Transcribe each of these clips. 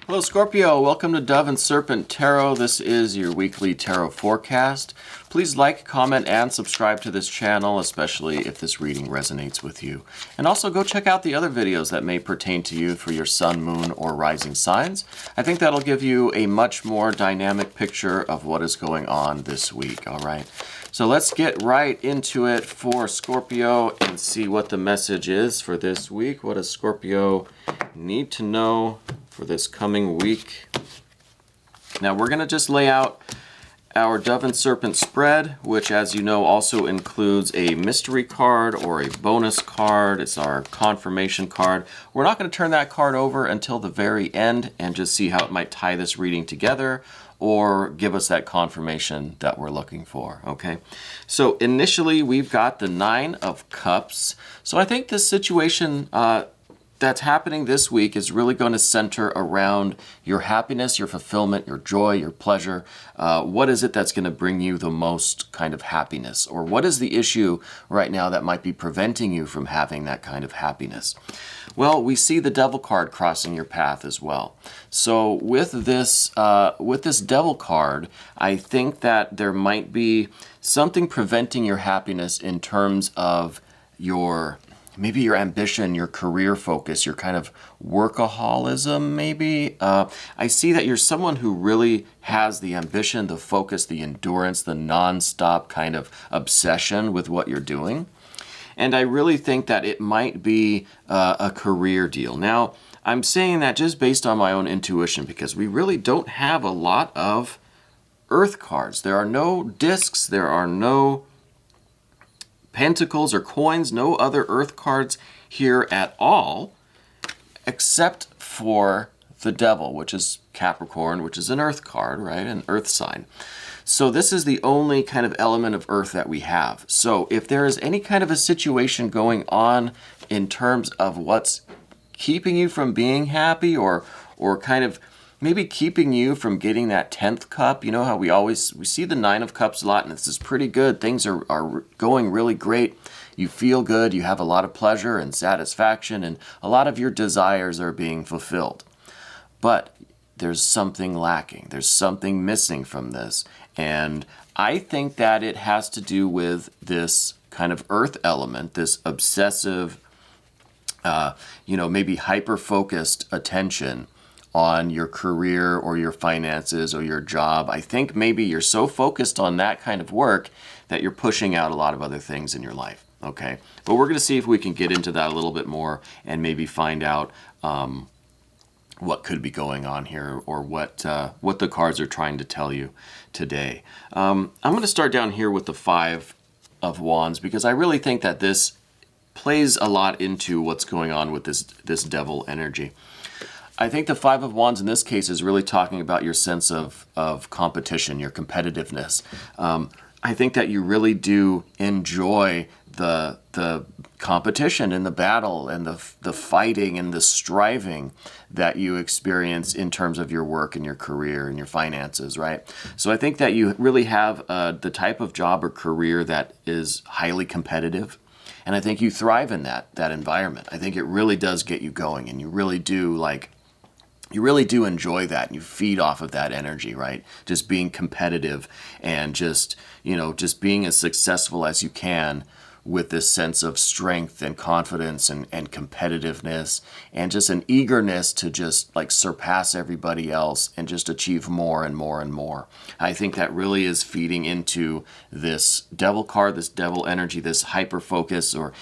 Hello Scorpio, welcome to Dove and Serpent Tarot. This is your weekly tarot forecast. Please like, comment, and subscribe to this channel, especially if this reading resonates with you. And also go check out the other videos that may pertain to you for your sun, moon, or rising signs. I think that'll give you a much more dynamic picture of what is going on this week, all right? So let's get right into it for Scorpio and see what the message is for this week. What does Scorpio need to know for this coming week? Now we're going to just lay out our Dove and Serpent spread, which, as you know, also includes a mystery card or a bonus card. It's our confirmation card. We're not going to turn that card over until the very end and just see how it might tie this reading together or give us that confirmation that we're looking for, okay? So initially, we've got the Nine of Cups. So I think this situation that's happening this week is really going to center around your happiness, your fulfillment, your joy, your pleasure. What is it that's going to bring you the most kind of happiness? Or what is the issue right now that might be preventing you from having that kind of happiness? Well, we see the Devil card crossing your path as well. So with this Devil card, I think that there might be something preventing your happiness in terms of maybe your ambition, your career focus, your kind of workaholism, maybe. I see that you're someone who really has the ambition, the focus, the endurance, the nonstop kind of obsession with what you're doing. And I really think that it might be a career deal. Now, I'm saying that just based on my own intuition because we really don't have a lot of Earth cards. There are no discs, there are no pentacles or coins, no other Earth cards here at all, except for the Devil, which is Capricorn, which is an Earth card, right? An Earth sign. So this is the only kind of element of Earth that we have. So if there is any kind of a situation going on in terms of what's keeping you from being happy or kind of maybe keeping you from getting that 10th cup, you know how we see the Nine of Cups a lot, and this is pretty good. Things are going really great. You feel good. You have a lot of pleasure and satisfaction, and a lot of your desires are being fulfilled. But there's something lacking. There's something missing from this. And I think that it has to do with this kind of Earth element, this obsessive, maybe hyper-focused attention on your career or your finances or your job. I think maybe you're so focused on that kind of work that you're pushing out a lot of other things in your life, okay? But we're going to see if we can get into that a little bit more and maybe find out what could be going on here or what the cards are trying to tell you today. I'm going to start down here with the Five of Wands because I really think that this plays a lot into what's going on with this Devil energy. I think the Five of Wands in this case is really talking about your sense of competition, your competitiveness. I think that you really do enjoy the competition and the battle and the fighting and the striving that you experience in terms of your work and your career and your finances, right? So I think that you really have the type of job or career that is highly competitive. And I think you thrive in that environment. I think it really does get you going, and you really do enjoy that, and you feed off of that energy, right? Just being competitive and just being as successful as you can with this sense of strength and confidence and competitiveness and just an eagerness to just like surpass everybody else and just achieve more and more and more. I think that really is feeding into this Devil card, this Devil energy, this hyper focus or,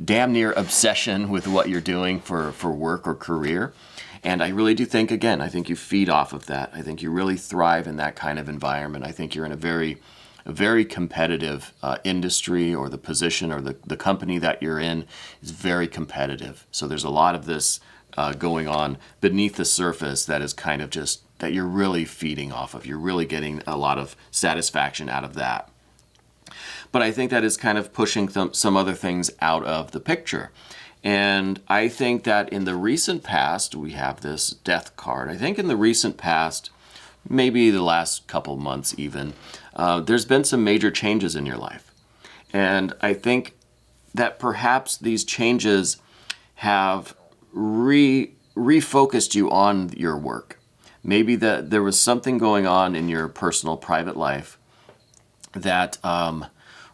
damn near obsession with what you're doing for work or career. And I really do think, again, I think you feed off of that. I think you really thrive in that kind of environment. I think you're in a very competitive industry, or the position or the company that you're in is very competitive. So there's a lot of this going on beneath the surface that is kind of just that you're really feeding off of. You're really getting a lot of satisfaction out of that. But I think that is kind of pushing some other things out of the picture. And I think that in the recent past, we have this Death card. I think in the recent past, maybe the last couple months even, there's been some major changes in your life. And I think that perhaps these changes have refocused you on your work. Maybe that there was something going on in your personal, private life that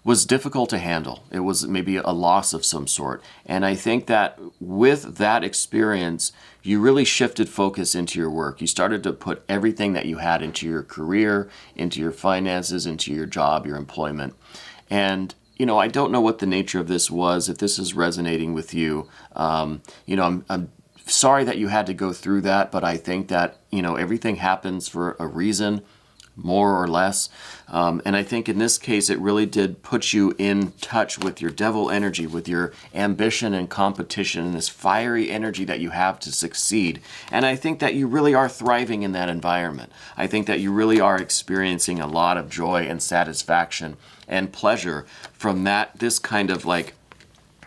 was difficult to handle. It was maybe a loss of some sort. And I think that with that experience, you really shifted focus into your work. You started to put everything that you had into your career, into your finances, into your job, your employment. And I don't know what the nature of this was, if this is resonating with you. I'm sorry that you had to go through that, but I think that, everything happens for a reason, more or less. And I think in this case, it really did put you in touch with your devil energy, with your ambition and competition, and this fiery energy that you have to succeed. And I think that you really are thriving in that environment. I think that you really are experiencing a lot of joy and satisfaction and pleasure from this kind of like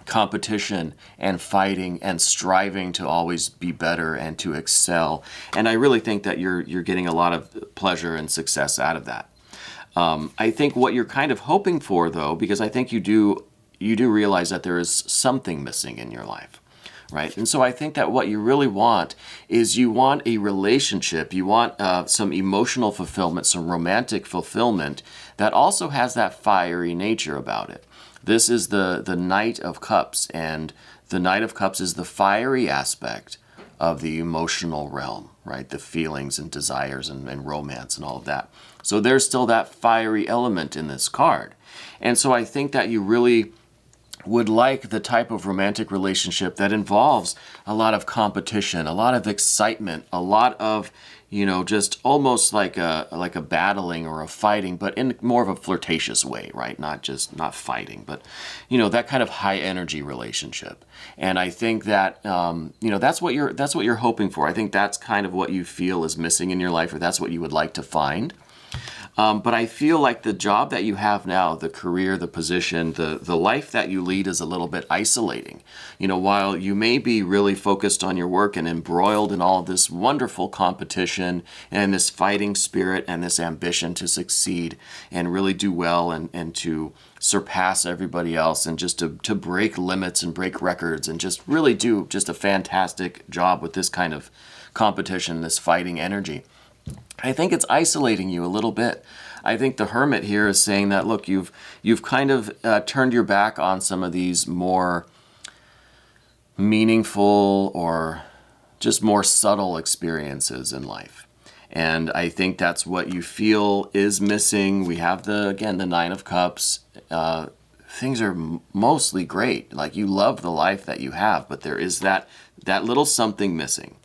competition and fighting and striving to always be better and to excel. And I really think that you're getting a lot of pleasure and success out of that. I think what you're kind of hoping for, though, because I think you do realize that there is something missing in your life, right? And so I think that what you really want is you want a relationship, you want some emotional fulfillment, some romantic fulfillment that also has that fiery nature about it. This is the Knight of Cups, and the Knight of Cups is the fiery aspect of the emotional realm, right? The feelings and desires and romance and all of that. So there's still that fiery element in this card. And so I think that you really would like the type of romantic relationship that involves a lot of competition, a lot of excitement, a lot of, just almost like a battling or a fighting, but in more of a flirtatious way, right? Not fighting, but, that kind of high energy relationship. And I think that, that's what you're hoping for. I think that's kind of what you feel is missing in your life, or that's what you would like to find. But I feel like the job that you have now, the career, the position, the life that you lead is a little bit isolating. While you may be really focused on your work and embroiled in all of this wonderful competition and this fighting spirit and this ambition to succeed and really do well and to surpass everybody else and just to break limits and break records and just really do just a fantastic job with this kind of competition, this fighting energy. I think it's isolating you a little bit. I think the Hermit here is saying that, look, you've kind of turned your back on some of these more meaningful or just more subtle experiences in life. And I think that's what you feel is missing. We have the Nine of Cups. Things are mostly great. Like, you love the life that you have, but there is that little something missing.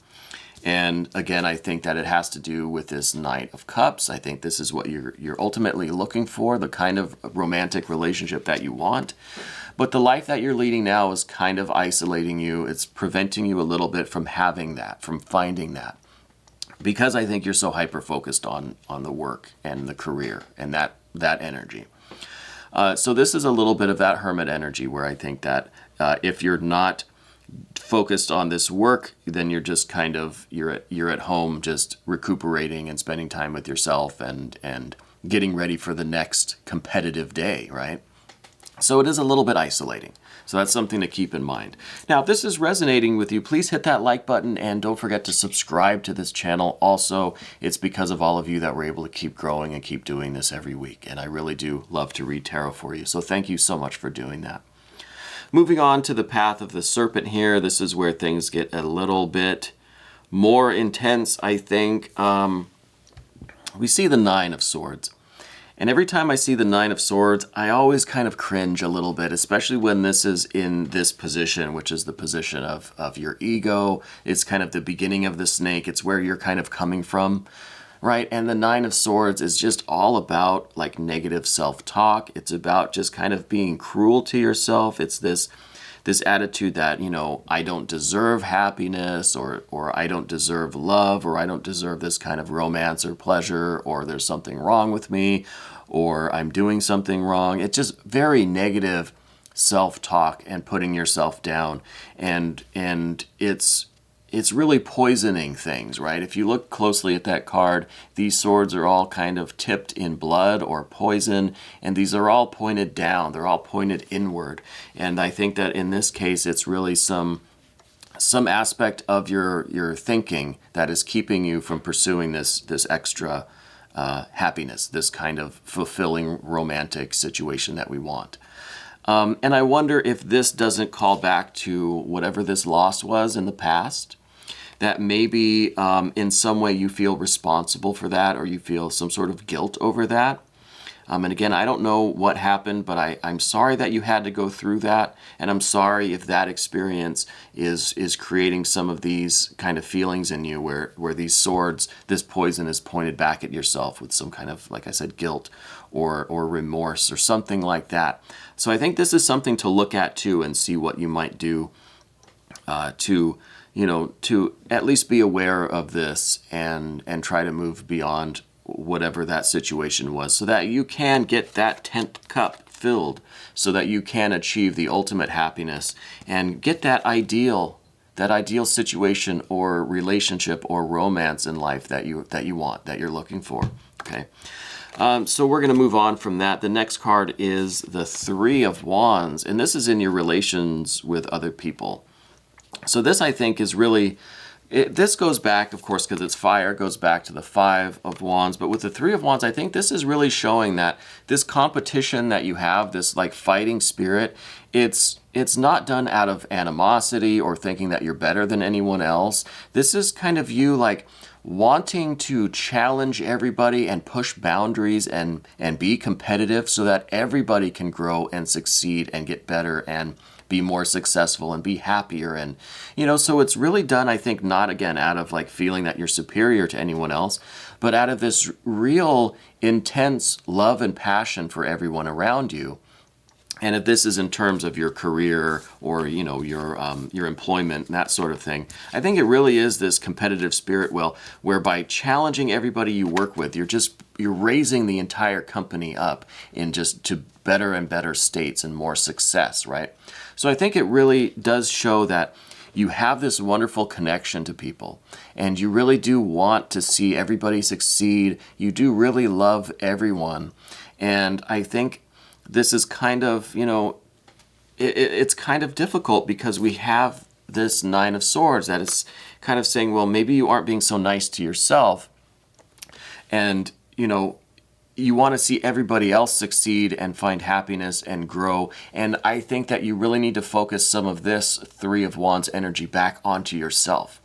And again, I think that it has to do with this Knight of Cups. I think this is what you're ultimately looking for, the kind of romantic relationship that you want. But the life that you're leading now is kind of isolating you. It's preventing you a little bit from having that, from finding that. Because I think you're so hyper-focused on the work and the career and that energy. So this is a little bit of that Hermit energy where I think that if you're not focused on this work, then you're just kind of you're at home just recuperating and spending time with yourself and getting ready for the next competitive day, right? So it is a little bit isolating. So that's something to keep in mind. Now, if this is resonating with you, please hit that like button and don't forget to subscribe to this channel. Also, it's because of all of you that we're able to keep growing and keep doing this every week. And I really do love to read tarot for you. So thank you so much for doing that. Moving on to the path of the Serpent here, this is where things get a little bit more intense, I think. We see the Nine of Swords. And every time I see the Nine of Swords, I always kind of cringe a little bit, especially when this is in this position, which is the position of your ego. It's kind of the beginning of the snake. It's where you're kind of coming from. Right? And the Nine of Swords is just all about like negative self-talk. It's about just kind of being cruel to yourself. It's this attitude that, I don't deserve happiness or I don't deserve love or I don't deserve this kind of romance or pleasure or there's something wrong with me or I'm doing something wrong. It's just very negative self-talk and putting yourself down. And it's really poisoning things, right? If you look closely at that card, these swords are all kind of tipped in blood or poison, and these are all pointed down. They're all pointed inward. And I think that in this case, it's really some some aspect of your thinking that is keeping you from pursuing this extra happiness, this kind of fulfilling romantic situation that we want. And I wonder if this doesn't call back to whatever this loss was in the past, that maybe in some way you feel responsible for that, or you feel some sort of guilt over that. And again, I don't know what happened, but I'm sorry that you had to go through that. And I'm sorry if that experience is creating some of these kind of feelings in you where these swords, this poison is pointed back at yourself with some kind of, like I said, guilt or remorse or something like that. So I think this is something to look at too and see what you might do to at least be aware of this and try to move beyond whatever that situation was, so that you can get that 10th cup filled, so that you can achieve the ultimate happiness and get that ideal situation or relationship or romance in life that you want, that you're looking for. Okay. So we're going to move on from that. The next card is the Three of Wands, and this is in your relations with other people. So this, I think, is really, this goes back, of course, because it's fire, goes back to the Five of Wands. But with the Three of Wands, I think this is really showing that this competition that you have, this like fighting spirit, it's not done out of animosity or thinking that you're better than anyone else. This is kind of you like wanting to challenge everybody and push boundaries and be competitive so that everybody can grow and succeed and get better and be more successful and be happier. And, so it's really done, I think, not again out of like feeling that you're superior to anyone else, but out of this real intense love and passion for everyone around you. And if this is in terms of your career or, your employment and that sort of thing, I think it really is this competitive spirit, where by challenging everybody you work with, you're raising the entire company up in just to better and better states and more success, right? So I think it really does show that you have this wonderful connection to people and you really do want to see everybody succeed. You do really love everyone. And I think this is kind of, it's kind of difficult because we have this Nine of Swords that is kind of saying, well, maybe you aren't being so nice to yourself. And, you want to see everybody else succeed and find happiness and grow. And I think that you really need to focus some of this Three of Wands energy back onto yourself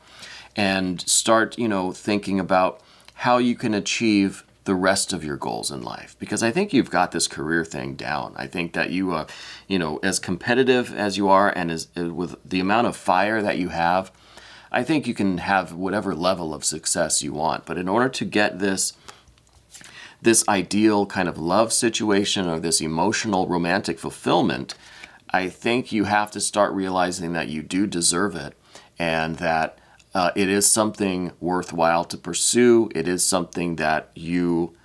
and start, thinking about how you can achieve the rest of your goals in life. Because I think you've got this career thing down. I think that you, as competitive as you are and as with the amount of fire that you have, I think you can have whatever level of success you want. But in order to get this ideal kind of love situation or this emotional romantic fulfillment, I think you have to start realizing that you do deserve it and that it is something worthwhile to pursue. It is something that you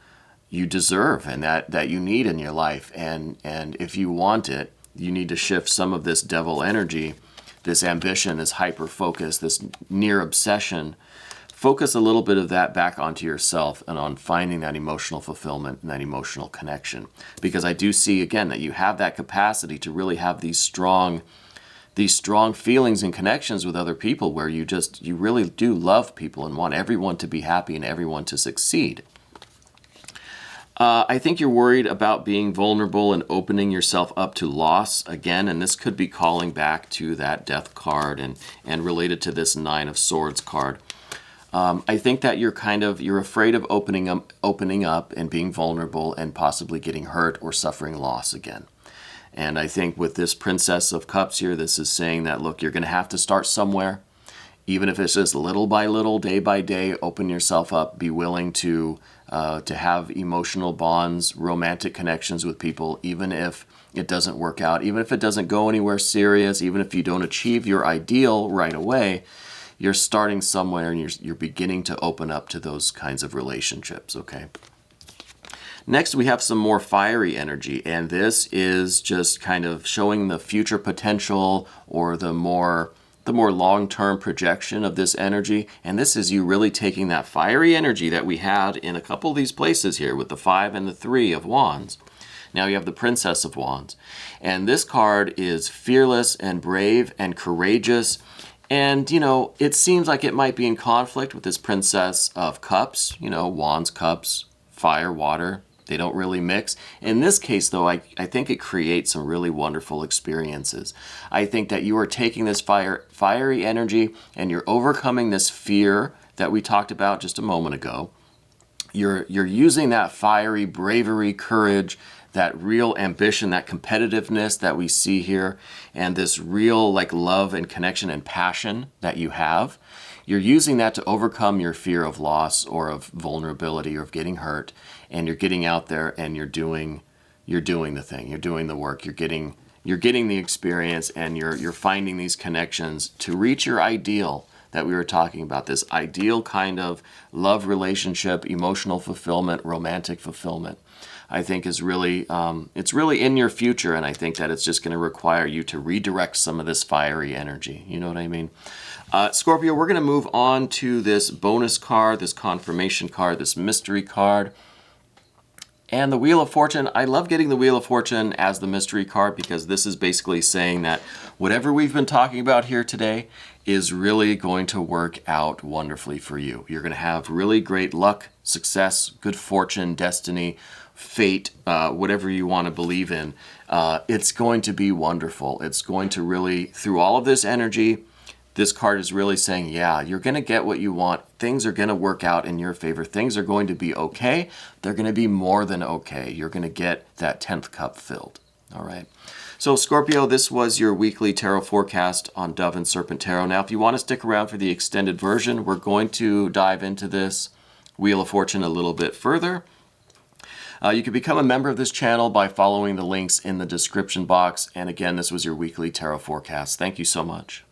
deserve and that you need in your life. And if you want it, you need to shift some of this devil energy, this ambition, this hyper focus, this near obsession. Focus a little bit of that back onto yourself and on finding that emotional fulfillment and that emotional connection. Because I do see, again, that you have that capacity to really have these strong feelings and connections with other people where you really do love people and want everyone to be happy and everyone to succeed. I think you're worried about being vulnerable and opening yourself up to loss again, and this could be calling back to that Death card and related to this Nine of Swords card. I think that you're afraid of opening up and being vulnerable and possibly getting hurt or suffering loss again. And I think with this Princess of Cups here, this is saying that, look, you're going to have to start somewhere. Even if it's just little by little, day by day, open yourself up, be willing to have emotional bonds, romantic connections with people, even if it doesn't work out, even if it doesn't go anywhere serious, even if you don't achieve your ideal right away. You're starting somewhere and you're beginning to open up to those kinds of relationships, okay? Next, we have some more fiery energy, and this is just kind of showing the future potential or the more long-term projection of this energy. And this is you really taking that fiery energy that we had in a couple of these places here with the Five and the Three of Wands. Now you have the Princess of Wands. And this card is fearless and brave and courageous. And, you know, it seems like it might be in conflict with this Princess of Cups, you know, Wands, Cups, fire, water. They don't really mix. In this case, though, I think it creates some really wonderful experiences. I think that you are taking this fiery energy and you're overcoming this fear that we talked about just a moment ago. You're using that fiery bravery, courage, that real ambition, that competitiveness that we see here, and this real like love and connection and passion that you have. You're using that to overcome your fear of loss or of vulnerability or of getting hurt, and you're getting out there and you're doing the thing. You're doing the work. You're getting the experience, and you're finding these connections to reach your ideal that we were talking about, this ideal kind of love relationship, emotional fulfillment, romantic fulfillment. I think is really, it's really in your future, and I think that it's just going to require you to redirect some of this fiery energy. You know what I mean? Scorpio, we're going to move on to this bonus card, this confirmation card, this mystery card. And the Wheel of Fortune, I love getting the Wheel of Fortune as the mystery card because this is basically saying that whatever we've been talking about here today is really going to work out wonderfully for you. You're going to have really great luck, success, good fortune, destiny, fate, whatever you want to believe in. It's going to be wonderful. It's going to really, through all of this energy, this card is really saying, yeah, you're going to get what you want. Things are going to work out in your favor. Things are going to be okay. They're going to be more than okay. You're going to get that 10th cup filled. All right. So Scorpio, this was your weekly tarot forecast on Dove and Serpent Tarot. Now, if you want to stick around for the extended version, we're going to dive into this Wheel of Fortune a little bit further. You can become a member of this channel by following the links in the description box. And again, this was your weekly tarot forecast. Thank you so much.